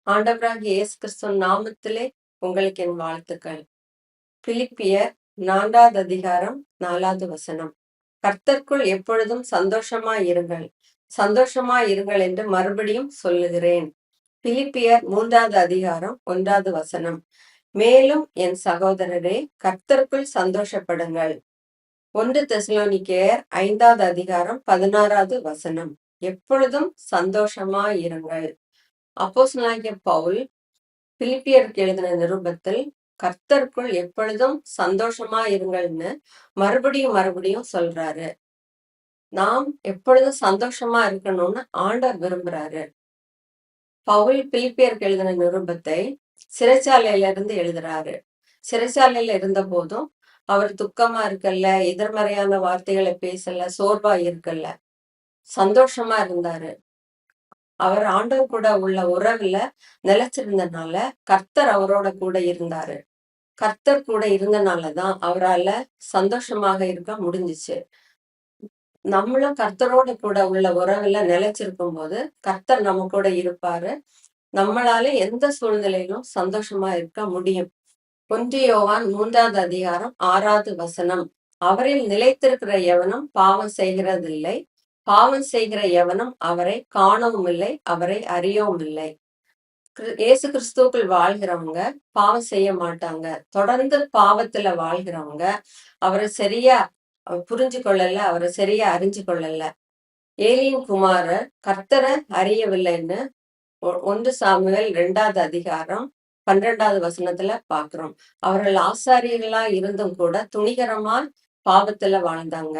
ஆண்டவராகிய இயேசு கிறிஸ்துவின் நாமத்திலே உங்களுக்கு என் வாழ்த்துக்கள். பிலிப்பியர் 4வது அதிகாரம் 4வது வசனம். கர்த்தருக்குள் எப்பொழுதும் சந்தோஷமாயிருங்கள், சந்தோஷமாயிருங்கள் என்று மறுபடியும் சொல்லுகிறேன். பிலிப்பியர் 3வது அதிகாரம் 1வது வசனம். மேலும் என் சகோதரரே, கர்த்தருக்குள் சந்தோஷப்படுங்கள். 1 தெசலோனிக்கேயர் 5வது அதிகாரம் 16வது வசனம். எப்பொழுதும் சந்தோஷமாயிருங்கள். அப்போஸ்தலனாகிய பவுல் பிலிப்பியருக்கு எழுதின நிருபத்தில் கர்த்தருக்குள் எப்பொழுதும் சந்தோஷமா இருங்கள்னு மறுபடியும் சொல்றாரு. நாம் எப்பொழுதும் சந்தோஷமா இருக்கணும்னு ஆண்டவர் விரும்புறாரு. பவுல் பிலிப்பியருக்கு எழுதின நிருபத்தை சிறைச்சாலையில இருந்து எழுதுறாரு. சிறைச்சாலையில இருந்த போதும் அவர் துக்கமா இருக்கல்ல, எதிர்மறையான வார்த்தைகளை பேசல, சோர்வா இருக்கல்ல, சந்தோஷமா இருந்தாரு. அவர் ஆண்டவர் கூட உள்ள உறவுல நிலைச்சிருந்தனால கர்த்தர் அவரோட கூட இருந்தாரு. கர்த்தர் கூட இருந்தனாலதான் அவரால சந்தோஷமாக இருக்க முடிஞ்சிச்சு. நம்மளும் கர்த்தரோட கூட உள்ள உறவுல நிலைச்சிருக்கும் போது கர்த்தர் நம்ம கூட இருப்பாரு. நம்மளால எந்த சூழ்நிலையிலும் சந்தோஷமா இருக்க முடியும். 1 யோவான் 3வது அதிகாரம் 6வது வசனம். அவரில் நிலைத்திருக்கிற எவனும் பாவம் செய்கிறதில்லை, பாவம் செய்கிற எவனும் அவரை காணவும் இல்லை, அவரை அறியவும் இல்லை. இயேசு கிறிஸ்துவுக்குள் வாழ்கிறவங்க பாவம் செய்ய மாட்டாங்க. தொடர்ந்து பாவத்துல வாழ்கிறவங்க அவரை சரியா புரிஞ்சு கொள்ளல, அவரை சரியா அறிஞ்சு கொள்ளல. ஏலியின் குமாரர் கர்த்தரை அறியவில்லைன்னு 1 சாமுவேல் 2வது அதிகாரம் 12வது வசனத்துல பாக்குறோம். அவர்கள் ஆசாரியர்களா இருந்தும் கூட துணிகரமா பாவத்துல வாழ்ந்தாங்க.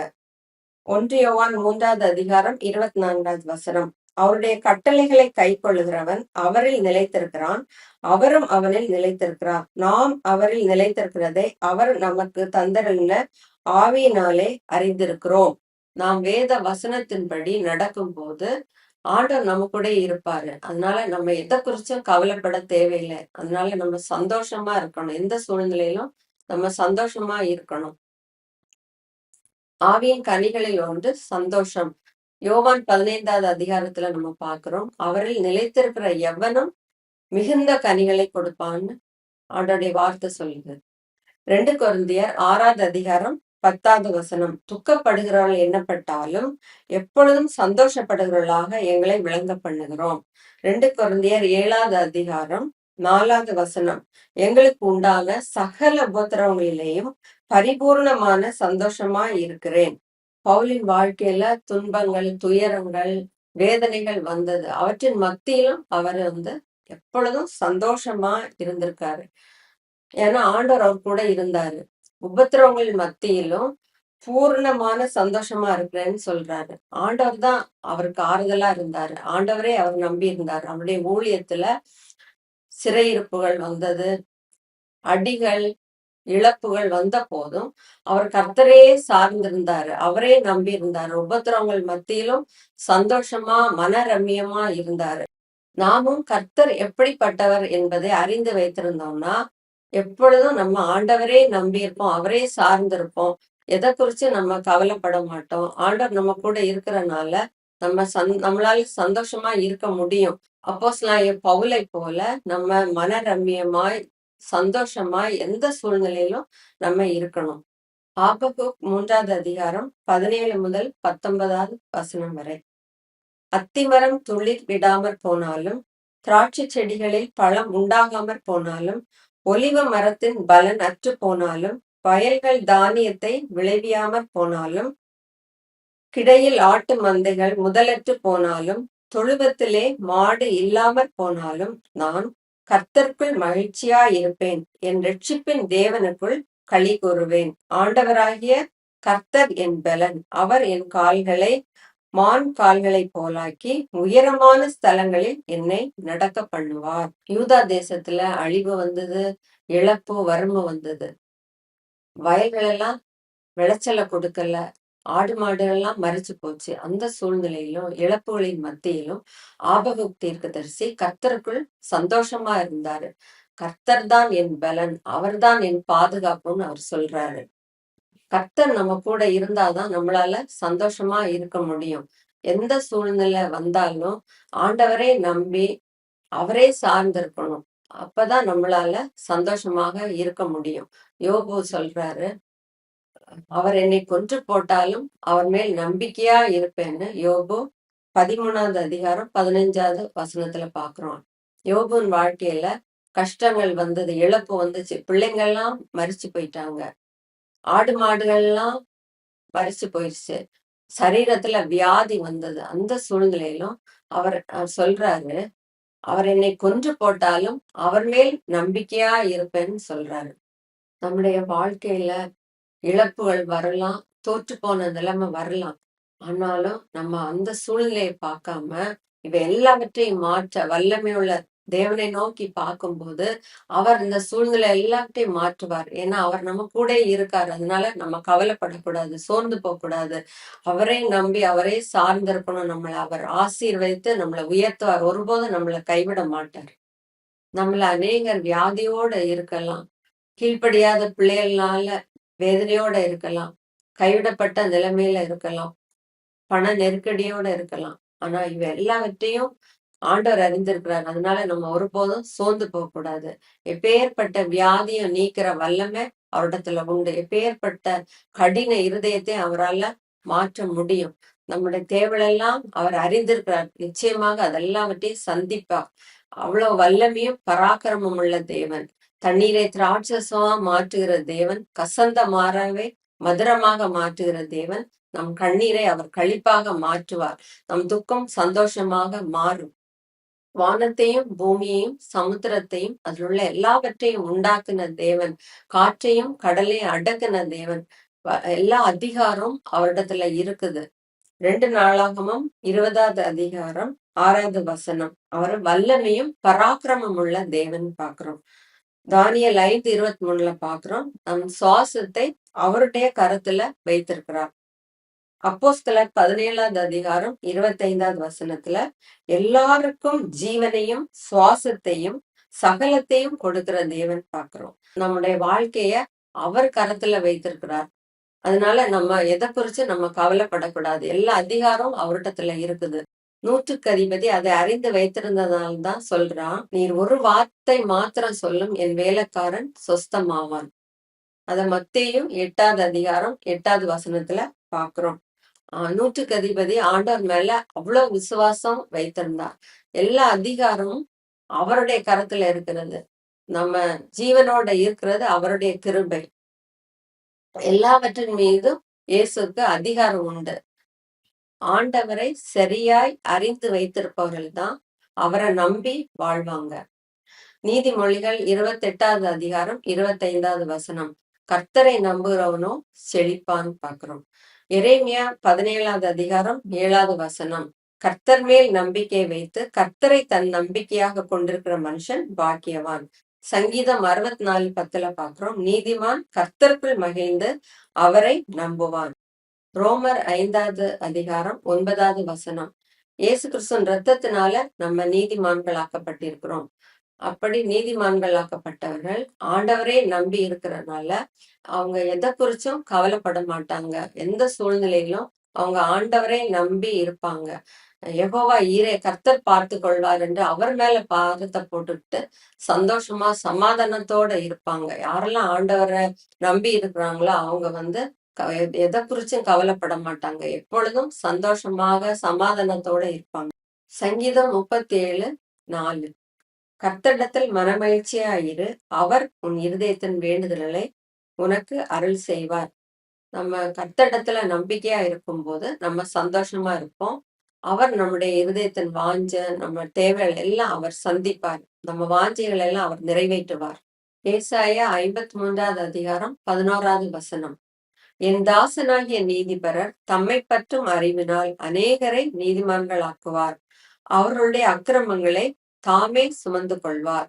1 யோவான் 3வது அதிகாரம் 24வது வசனம். அவருடைய கட்டளைகளை கை கொள்ளுகிறவன் அவரில் நிலைத்திருக்கிறான், அவரும் அவனில் நிலைத்திருக்கிறார். நாம் அவரில் நிலைத்திருக்கிறதை அவர் நமக்கு தந்தருள்ள ஆவியினாலே அறிந்திருக்கிறோம். நாம் வேத வசனத்தின்படி நடக்கும் போது ஆண்டவர் நம்ம கூட இருப்பாரு. அதனால நம்ம எதை குறிச்சும் கவலைப்பட தேவையில்லை. அதனால நம்ம சந்தோஷமா இருக்கணும். எந்த சூழ்நிலையிலும் நம்ம சந்தோஷமா இருக்கணும். ஆவியின் கனிகளில் ஒன்று சந்தோஷம். யோவான் 15வது அதிகாரத்துல நம்ம பாக்குறோம். அவரில் நிலைத்திருக்கிற எவனும் மிகுந்த கனிகளை கொடுப்பான்னு ஆண்டோடைய வார்த்தை சொல்லுது. 2 கொரிந்தியர் 6வது அதிகாரம் 10வது வசனம். துக்கப்படுகிறவர்கள் எண்ணப்பட்டாலும் எப்பொழுதும் சந்தோஷப்படுகிறவர்களாக எங்களை விளங்க பண்ணுகிறோம். 2 கொரிந்தியர் 7வது அதிகாரம் 4வது வசனம். எங்களுக்கு உண்டான சகல உபத்திரவங்களிலேயும் பரிபூர்ணமான சந்தோஷமா இருக்கிறேன். பவுலின் வாழ்க்கையில துன்பங்கள், துயரங்கள், வேதனைகள் வந்தது. அவற்றின் மத்தியிலும் அவர் எப்பொழுதும் சந்தோஷமா இருந்திருக்காரு. ஏன்னா ஆண்டவர் அவர் கூட இருந்தாரு. உபத்திரவங்கள் மத்தியிலும் பூர்ணமான சந்தோஷமா இருக்கிறேன்னு சொல்றாரு. ஆண்டவர் தான் அவருக்கு ஆறுதலா இருந்தாரு. ஆண்டவரே அவர் நம்பி இருந்தாரு. அவருடைய ஊழியத்துல சிறையிருப்புகள் வந்தது, அடிகள், இழப்புகள் வந்த போதும் அவர் கர்த்தரே சார்ந்திருந்தாரு. அவரே நம்பி இருந்தாரு. உபத்திரவங்கள் மத்தியிலும் சந்தோஷமா மனரம்யமா இருந்தாரு. நாமும் கர்த்தர் எப்படிப்பட்டவர் என்பதை அறிந்து வைத்திருந்தோம்னா எப்பொழுதும் நம்ம ஆண்டவரே நம்பி இருப்போம், அவரே சார்ந்திருப்போம். எதை குறிச்சு நம்ம கவலைப்பட மாட்டோம். ஆண்டவர் நம்ம கூட இருக்கிறனால நம்மளால சந்தோஷமா இருக்க முடியும். அப்போஸ்தலனாகிய பவுலை போல நம்ம மனரம்யமாய் சந்தோஷமாய் எந்த சூழ்நிலையிலும் நம்ம இருக்கணும். ஆபகுக் 3வது அதிகாரம் 17 முதல் 19வது வசனம் வரை. அத்திமரம் துளிர் விடாமற் போனாலும், திராட்சை செடிகளில் பழம் உண்டாகாமற் போனாலும், ஒலிவ மரத்தின் பலன் அற்று போனாலும், வயல்கள் தானியத்தை விளைவியாமற் போனாலும், கிடையில் ஆட்டு மந்தைகள் முதலற்று போனாலும், தொழுவத்திலே மாடு இல்லாமற் போனாலும், நான் கர்த்தருக்குள் மகிழ்ச்சியாயிருப்பேன். என் இரட்சிப்பின் தேவனுக்குள் களி கூறுவேன். ஆண்டவராகிய கர்த்தர் என் பலன். அவர் என் கால்களை மான் கால்களைப் போலாக்கி உயரமான ஸ்தலங்களில் என்னை நடக்க பண்ணுவார். யூதா தேசத்துல அழிவு வந்தது, இழப்பு, வறுமை வந்தது. வயல்கள் எல்லாம் விளைச்சலை கொடுக்கல, ஆடு மாடுகள்லாம் மரிச்சு போச்சு. அந்த சூழ்நிலையிலும் இழப்புகளின் மத்தியிலும் ஆபகுக் தீர்க்கதரிசி கர்த்தருக்குள் சந்தோஷமா இருந்தாரு. கர்த்தர் தான் என் பலன், அவர்தான் என் பாதுகாப்புன்னு அவர் சொல்றாரு. கர்த்தர் நம்ம கூட இருந்தாதான் நம்மளால சந்தோஷமா இருக்க முடியும். எந்த சூழ்நிலை வந்தாலும் ஆண்டவரை நம்பி அவரே சார்ந்திருக்கணும். அப்பதான் நம்மளால சந்தோஷமாக இருக்க முடியும். யோபு சொல்றாரு, அவர் என்னை கொன்று போட்டாலும் அவர் மேல் நம்பிக்கையா இருப்பேன்னு யோபு 13வது அதிகாரம் 15வது வசனத்துல பாக்குறோம். யோபுவின் வாழ்க்கையில கஷ்டங்கள் வந்தது, இழப்பு வந்துச்சு, பிள்ளைங்கள்லாம் மரிச்சு போயிட்டாங்க, ஆடு மாடுகள்லாம் மரிச்சு போயிடுச்சு, சரீரத்துல வியாதி வந்தது. அந்த சூழ்நிலையிலும் அவர் சொல்றாரு, அவர் என்னை கொன்று போட்டாலும் அவர் மேல் நம்பிக்கையா இருப்பேன்னு சொல்றாரு. நம்முடைய வாழ்க்கையில இழப்புகள் வரலாம், தோற்று போன நிலைமை வரலாம். ஆனாலும் நம்ம அந்த சூழ்நிலையை பார்க்காம இவ எல்லாவற்றையும் மாற்ற வல்லமையுள்ள தேவனை நோக்கி பார்க்கும்போது அவர் இந்த சூழ்நிலை எல்லாவற்றையும் மாற்றுவார். ஏன்னா அவர் நம்ம கூட இருக்காரு. அதனால நம்ம கவலைப்படக்கூடாது, சோர்ந்து போகக்கூடாது. அவரை நம்பி அவரே சார்ந்திருக்கணும். நம்மளை அவர் ஆசீர்வதித்து நம்மளை உயர்த்துவார். ஒருபோதும் நம்மளை கைவிட மாட்டார். நம்மள அநேகர் வியாதியோட இருக்கலாம், கீழ்ப்படியாத பிள்ளைகள்னால வேதனையோட இருக்கலாம், கைவிடப்பட்ட நிலைமையில இருக்கலாம், பண நெருக்கடியோட இருக்கலாம். ஆனா இவ எல்லாவற்றையும் ஆண்டவர் அறிந்திருக்கிறார். அதனால நம்ம ஒருபோதும் சோர்ந்து போகக்கூடாது. எப்பேற்பட்ட வியாதியை நீக்கிற வல்லமை அவரிடத்துல உண்டு. எப்பேற்பட்ட கடின இருதயத்தை அவரால மாற்ற முடியும். நம்முடைய தேவையெல்லாம் அவர் அறிந்திருக்கிறார். நிச்சயமாக அதெல்லாவற்றையும் சந்திப்பார். அவ்வளவு வல்லமையும் பராக்கிரமம் உள்ள தேவன். தண்ணீரை திராட்சசமா மாற்றுகிற தேவன், கசந்த மாறாவை மதுரமாக மாற்றுகிற தேவன். நம் கண்ணீரை அவர் களிப்பாக மாற்றுவார். நம் துக்கம் சந்தோஷமாக மாறும். வானத்தையும் பூமியையும் சமுத்திரத்தையும் அதில் உள்ள எல்லாவற்றையும் உண்டாக்குன தேவன், காற்றையும் கடலையும் அடக்குன தேவன். எல்லா அதிகாரம் அவரிடத்துல இருக்குது. 2 நாளாகமம் 20வது அதிகாரம் 6வது வசனம். அவர் வல்லமையும் பராக்கிரமம் உள்ள தேவன் பாக்குறோம். தானியேல் 5:23 பாக்குறோம், நம் சுவாசத்தை அவருடைய கரத்துல வைத்திருக்கிறார். அப்போஸ்தலர் 17வது அதிகாரம் 25வது வசனத்துல எல்லாருக்கும் ஜீவனையும் சுவாசத்தையும் சகலத்தையும் கொடுக்கிற தேவன் பாக்குறோம். நம்முடைய வாழ்க்கைய அவர் கரத்துல வைத்திருக்கிறார். அதனால நம்ம எதை குறிச்சு நம்ம கவலைப்படக்கூடாது. எல்லா அதிகாரம் அவரிடத்துல இருக்குது. 100க்கு அதிபதி அதை அறிந்து வைத்திருந்ததால்தான் சொல்றான், நீர் ஒரு வார்த்தை மாத்திரம் சொல்லும், என் வேலைக்காரன் சொஸ்தமாவான். அத மத்தேயு 8வது அதிகாரம் 8வது வசனத்துல பாக்குறோம். 100க்கு அதிபதி ஆண்டவர் மேல அவ்வளவு விசுவாசம் வைத்திருந்தார். எல்லா அதிகாரமும் அவருடைய கரத்துல இருக்கிறது. நம்ம ஜீவனோட இருக்கிறது அவருடைய கிருபை. எல்லாவற்றின் மீதும் இயேசுக்கு அதிகாரம் உண்டு. ஆண்டவரை சரியாய் அறிந்து வைத்திருப்பவர்கள் தான் அவரை நம்பி வாழ்வாங்க. நீதிமொழிகள் 28வது அதிகாரம் 25வது வசனம். கர்த்தரை நம்புகிறவனோ செழிப்பான் பாக்குறோம். எரேமியா 17வது அதிகாரம் 7வது வசனம். கர்த்தர் மேல் நம்பிக்கை வைத்து கர்த்தரை தன் நம்பிக்கையாக கொண்டிருக்கிற மனுஷன் பாக்கியவான். சங்கீதம் 64:10 பாக்குறோம், நீதிமான் கர்த்தருக்குள் மகிழ்ந்து அவரை நம்புவான். ரோமர் 5வது அதிகாரம் 9வது வசனம். இயேசு கிறிஸ்துவின் ரத்தத்தினால நம்ம நீதிமான்கள் ஆக்கப்பட்டிருக்கிறோம். அப்படி நீதிமான்கள் ஆக்கப்பட்டவர்கள் ஆண்டவரே நம்பி இருக்கிறதுனால அவங்க எதை குறிச்சும் கவலைப்பட மாட்டாங்க. எந்த சூழ்நிலையிலும் அவங்க ஆண்டவரை நம்பி இருப்பாங்க. யெகோவா ஈரே, கர்த்தர் பார்த்து கொள்வார் என்று அவர் மேல பாரத்தை போட்டுட்டு சந்தோஷமா சமாதானத்தோட இருப்பாங்க. யாரெல்லாம் ஆண்டவரை நம்பி இருக்கிறாங்களோ அவங்க எதை குறிச்சும் கவலைப்பட மாட்டாங்க. எப்பொழுதும் சந்தோஷமாக சமாதானத்தோட இருப்பாங்க. சங்கீதம் 37:4. கர்த்தரிடத்தில் மனமகிழ்ச்சியாயிரு, அவர் உன் இருதயத்தின் வேண்டுதல்களை உனக்கு அருள் செய்வார். நம்ம கர்த்தரிடத்துல நம்பிக்கையா இருக்கும்போது நம்ம சந்தோஷமா இருப்போம். அவர் நம்முடைய இருதயத்தின் வாஞ்ச, நம்ம தேவைகள் எல்லாம் அவர் சந்திப்பார். நம்ம வாஞ்சைகள் எல்லாம் அவர் நிறைவேற்றுவார். ஏசாயா 53வது அதிகாரம் 11வது வசனம். என் தாசனாகிய நீதிபரர் தம்மை பற்றும் அறிவினால் அநேகரை நீதிமான்கள் ஆக்குவார். அவர்களுடைய அக்கிரமங்களை தாமே சுமந்து கொள்வார்.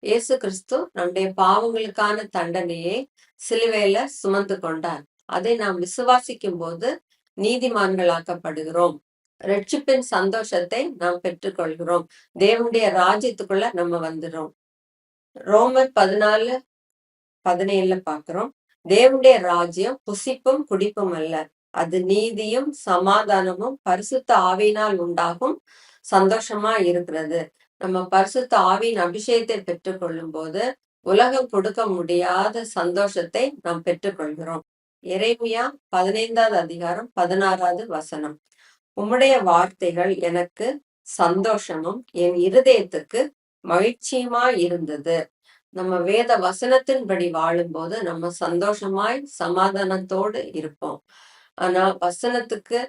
இயேசு கிறிஸ்து நம்முடைய பாவங்களுக்கான தண்டனையை சிலுவையில சுமந்து கொண்டார். அதை நாம் விசுவாசிக்கும் போது நீதிமான்களாக்கப்படுகிறோம். ரட்சிப்பின் சந்தோஷத்தை நாம் பெற்றுக்கொள்கிறோம். தேவனுடைய ராஜ்யத்துக்குள்ள நம்ம வந்துடும். ரோமர் 14:17 பாக்குறோம், தேவனுடைய ராஜ்யம் புசிப்பும் குடிப்பும் அல்ல, அது நீதியும் சமாதானமும் பரிசுத்த ஆவியினால் உண்டாகும் சந்தோஷமா இருக்கிறது. நம்ம பரிசுத்த ஆவியின் அபிஷேகத்தை பெற்றுக்கொள்ளும் போது உலகம் கொடுக்க முடியாத சந்தோஷத்தை நாம் பெற்றுக்கொள்கிறோம். எரேமியா 15வது அதிகாரம் 16வது வசனம். உம்முடைய வார்த்தைகள் எனக்கு சந்தோஷமும் என் இருதயத்துக்கு மகிழ்ச்சியுமாய் இருந்தது. நம்ம வேத வசனத்தின்படி வாழும்போது நம்ம சந்தோஷமாய் சமாதானத்தோடு இருப்போம். ஆனா வசனத்துக்கு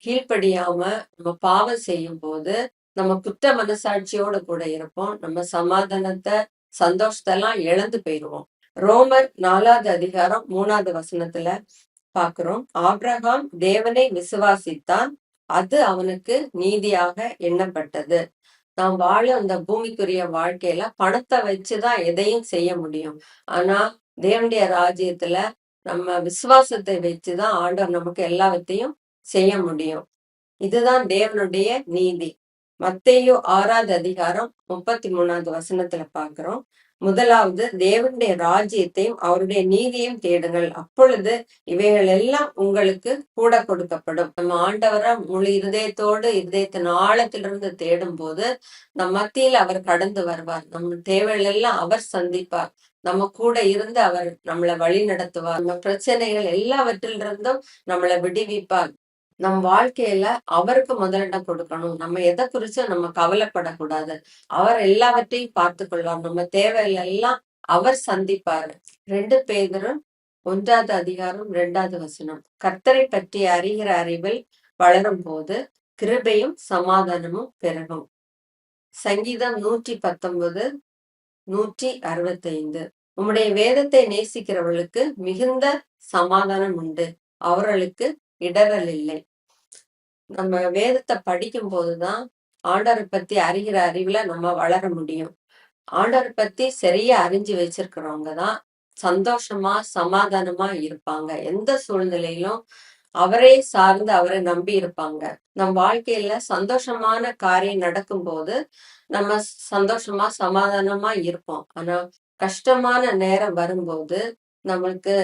கீழ்ப்படியாம நம்ம பாவம் செய்யும் போது நம்ம குற்ற மனசாட்சியோட கூட இருப்போம். நம்ம சமாதானத்தை சந்தோஷத்தெல்லாம் இழந்து போயிடுவோம். ரோமர் 4வது அதிகாரம் 3வது வசனத்துல பாக்குறோம். ஆபிரகாம் தேவனை விசுவாசித்தான், அது அவனுக்கு நீதியாக எண்ணப்பட்டது. நாம் வாழ அந்த பூமிக்குரிய வாழ்க்கையில பணத்தை வச்சுதான் எதையும் செய்ய முடியும். ஆனா தேவனுடைய ராஜ்யத்துல நம்ம விசுவாசத்தை வச்சுதான் ஆண்டவர் நமக்கு எல்லாவற்றையும் செய்ய முடியும். இதுதான் தேவனுடைய நீதி. மத்தேயு 6வது அதிகாரம் 33வது வசனத்துல பாக்குறோம். முதலாவது தேவனுடைய ராஜ்யத்தையும் அவருடைய நீதியையும் தேடுங்கள், அப்பொழுது இவைகள் எல்லாம் உங்களுக்கு கூட கொடுக்கப்படும். நம்ம ஆண்டவரை முழு இருதயத்தோடு இருதயத்தின் ஆழத்திலிருந்து தேடும் போது நம் மத்தியில் அவர் கடந்து வருவார். நம்ம தேவைகள் எல்லாம் அவர் சந்திப்பார். நம்ம கூட இருந்து அவர் நம்மளை வழி நடத்துவார். நம்ம பிரச்சனைகள் எல்லாவற்றிலிருந்தும் நம்மளை விடுவிப்பார். நம் வாழ்க்கையில அவருக்கு முதலிடம் கொடுக்கணும். நம்ம எதை குறிச்சும் நம்ம கவலைப்படக்கூடாது. அவர் எல்லாவற்றையும் பார்த்து கொள்வார். நம்ம தேவைகள் எல்லாம் அவர் சந்திப்பாரு. 2 பேதுரு 1வது அதிகாரம் 2வது வசனம். கர்த்தரை பற்றி அறிகிற அறிவில் வளரும் போது கிருபையும் சமாதானமும் பெருகும். சங்கீதம் 119 165. உம்முடைய வேதத்தை நேசிக்கிறவர்களுக்கு மிகுந்த சமாதானம் உண்டு, அவர்களுக்கு இடரல் இல்லை. நம்ம வேதத்தை படிக்கும் போதுதான் ஆண்டவரை பத்தி அறிகிற அறிவுல நம்ம வளர முடியும். ஆண்டவரை பத்தி சரியா அறிஞ்சு வச்சிருக்கிறவங்க தான் சந்தோஷமா சமாதானமா இருப்பாங்க. எந்த சூழ்நிலையிலும் அவரே சார்ந்து அவரை நம்பி இருப்பாங்க. நம் வாழ்க்கையில சந்தோஷமான காரியம் நடக்கும் போது நம்ம சந்தோஷமா சமாதானமா இருப்போம். ஆனா கஷ்டமான நேரம் வரும்போது நம்மளுக்கு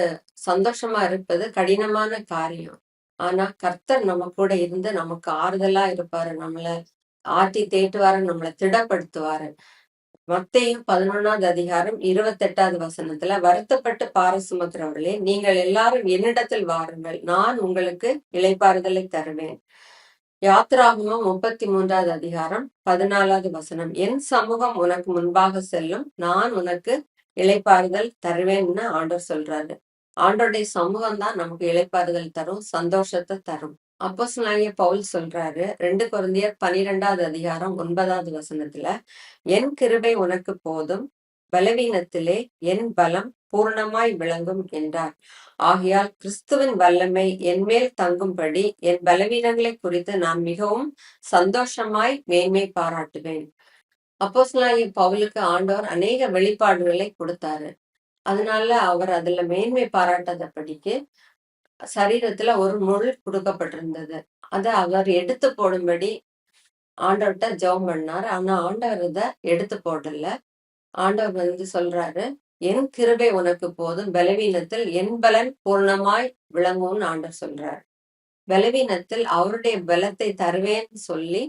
சந்தோஷமா இருப்பது கடினமான காரியம். ஆனா கர்த்தர் நம்ம கூட இருந்து நமக்கு ஆறுதலா இருப்பாரு. நம்மளை ஆட்டி தேட்டுவாரு, நம்மளை திடப்படுத்துவாரு. மத்தேயு 11வது அதிகாரம் 28வது வசனத்துல, வருத்தப்பட்டு பார சுமக்கிறவர்களே, நீங்கள் எல்லாரும் என்னிடத்தில் வாருங்கள், நான் உங்களுக்கு இளைப்பாறுதலை தருவேன். யாத்திராகமம் 33வது அதிகாரம் 14வது வசனம். என் சமூகம் உனக்கு முன்பாக செல்லும், நான் உனக்கு இளைப்பாறுதல் தருவேன்னு ஆண்டவர் சொல்றாரு. ஆண்டோடைய சமூகம் தான் நமக்கு இளைப்பாறுதல் தரும், சந்தோஷத்தை தரும். அப்போஸ்தலனாகிய பவுல் சொல்றாரு 2 கொரிந்தியர் 12வது அதிகாரம் 9வது வசனத்துல, என் கிருபை உனக்கு போதும், பலவீனத்திலே என் பலம் பூர்ணமாய் விளங்கும் என்றார். ஆகையால் கிறிஸ்துவின் வல்லமை என் மேல் தங்கும்படி என் பலவீனங்களை குறித்து நான் மிகவும் சந்தோஷமாய் மேன்மை பாராட்டுவேன். அப்போஸ்தலனாகிய பவுலுக்கு ஆண்டவர் அநேக வெளிப்பாடுகளை கொடுத்தாரு. அதனால அவர் அதுல மேன்மை பாராட்டாதபடிக்கு சரீரத்துல ஒரு முள் கொடுக்கப்பட்டிருந்தது. அத அவர் எடுத்து போடும்படி ஆண்டவர்கிட்ட ஜெபம் பண்ணார். ஆனா ஆண்டவர் இத எடுத்து போடல. ஆண்டவர் சொல்றாரு, என் கிருபை உனக்கு போதும், பலவீனத்தில் என் பலன் பூர்ணமாய் விளங்கும்னு ஆண்டவர் சொல்றாரு. பலவீனத்தில் அவருடைய பலத்தை தருவேன்னு சொல்லி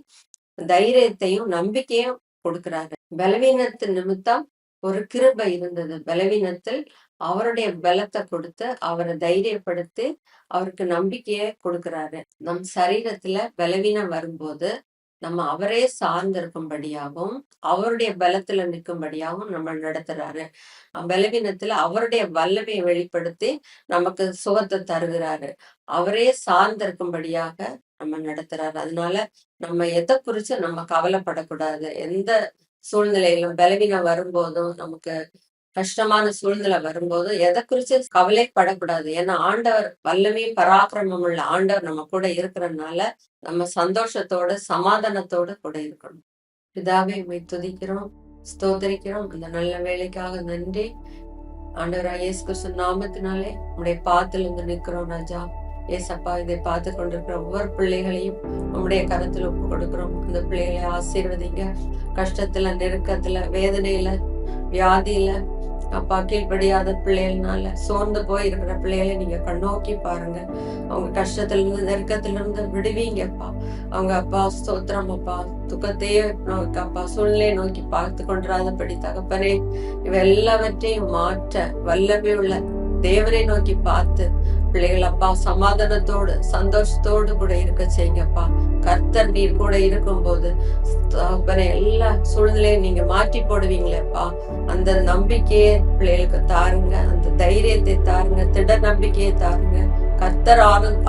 தைரியத்தையும் நம்பிக்கையும் கொடுக்கிறாரு. பலவீனத்தின் நிமித்தம் ஒரு கிருபை இருந்தது. பலவீனத்தில் அவருடைய பலத்தை கொடுத்து அவரை தைரியப்படுத்தி அவருக்கு நம்பிக்கையை கொடுக்கிறாரு. நம் சரீரத்துல பலவீனம் வரும்போது நம்ம அவரே சார்ந்திருக்கும்படியாகவும் அவருடைய பலத்துல நிற்கும்படியாகவும் நம்ம நடத்துறாரு. பலவீனத்துல அவருடைய வல்லமையை வெளிப்படுத்தி நமக்கு சுகத்தை தருகிறாரு. அவரே சார்ந்திருக்கும்படியாக நம்ம நடத்துறாரு. அதனால நம்ம எதை குறிச்சு நம்ம கவலைப்படக்கூடாது. எந்த சூழ்நிலையிலும் பலவீனம் வரும்போதும் நமக்கு கஷ்டமான சூழ்நிலை வரும்போது எதை குறிச்சு கவலைப்படக்கூடாது. ஏன்னா ஆண்டவர் வல்லமையும் பராக்கிரமம் உள்ள ஆண்டவர் நம்ம கூட இருக்கிறதுனால நம்ம சந்தோஷத்தோட சமாதானத்தோட கூட இருக்கணும். பிதாவே, உம்மை துதிக்கிறோம், ஸ்தோத்தரிக்கிறோம். அந்த நல்ல வேலைக்காக நன்றி. ஆண்டவராகிய இயேசு கிறிஸ்து நாமத்தினாலே உம்முடைய பாத்துல இருந்து நிற்கிறோம் ராஜா. ஏசப்பா, இதை பார்த்து கொண்டிருக்கிற ஒவ்வொரு பிள்ளைகளையும் உம்முடைய கருத்துல ஒப்பு கொடுக்கிறோம். அந்த பிள்ளைகளை ஆசீர்வதிங்க. கஷ்டத்துல, நெருக்கத்துல, வேதனையில, வியாதியில அப்பா கீழ்ப்படியாத பிள்ளைகள்னால சோர்ந்து போய் இருக்கிற பிள்ளைகளை நீங்க கண்ணோக்கி பாருங்க. அவங்க கஷ்டத்துல இருந்து நெருக்கத்துல இருந்து விடுவீங்கப்பா. அவங்க அப்பா ஸ்தோத்திரம் அப்பா, துக்கத்தையே நோக்கி அப்பா சூழ்நிலையை நோக்கி பார்த்து கொண்டிராதபடி தகப்பனே, இவ எல்லாவற்றையும் மாற்ற வல்லமை உள்ள தேவனை நோக்கி பார்த்து பிள்ளைகள் அப்பா சமாதானத்தோடு சந்தோஷத்தோடு கூட இருக்க செய்யுங்கப்பா. கர்த்தர் நீர் கூட இருக்கும் போது எல்லா சூழ்நிலையும் நீங்க மாற்றி போடுவீங்களேப்பா. அந்த நம்பிக்கையை பிள்ளைகளுக்கு தாருங்க, அந்த தைரியத்தை தாருங்க, திட நம்பிக்கையை தாருங்க. கர்த்தர்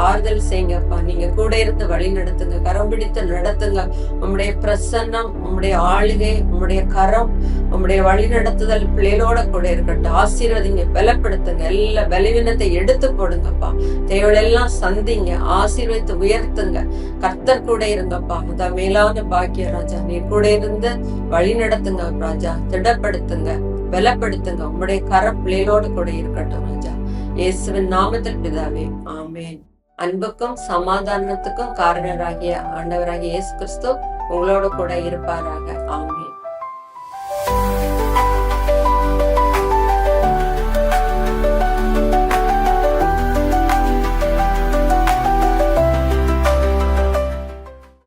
ஆறுதல் செய்யுங்கப்பா. நீங்க கூட இருந்து வழி நடத்துங்க, கரம் பிடித்து நடத்துங்க. உம்முடைய பிரசன்னம், உம்முடைய ஆளுகை, உம்முடைய கரம், உம்முடைய வழி நடத்துதல் பிள்ளைகளோட கூட இருக்கட்டும். ஆசீர்வதிங்க, பலப்படுத்துங்க, எல்லா பலவீனத்தை எடுத்து போடுங்கப்பா. தேவையெல்லாம் சந்திங்க, ஆசீர்வதித்து உயர்த்துங்க. கர்த்தர் கூட இருங்கப்பா. அதான் மேலான பாக்கிய ராஜா. நீர் கூட இருந்து வழி நடத்துங்க ராஜா. திடப்படுத்துங்க, பலப்படுத்துங்க. உம்முடைய கரம் பிள்ளைகளோடு கூட இருக்கட்டும் ராஜா. இயேசுவின் நாமத்தில் பிதாவே, ஆமென். அன்புக்கும் சமாதானத்துக்கும் காரணராகிய ஆண்டவராகிய இயேசு கிறிஸ்து உங்களோட கூட இருப்பாராக. ஆமென்.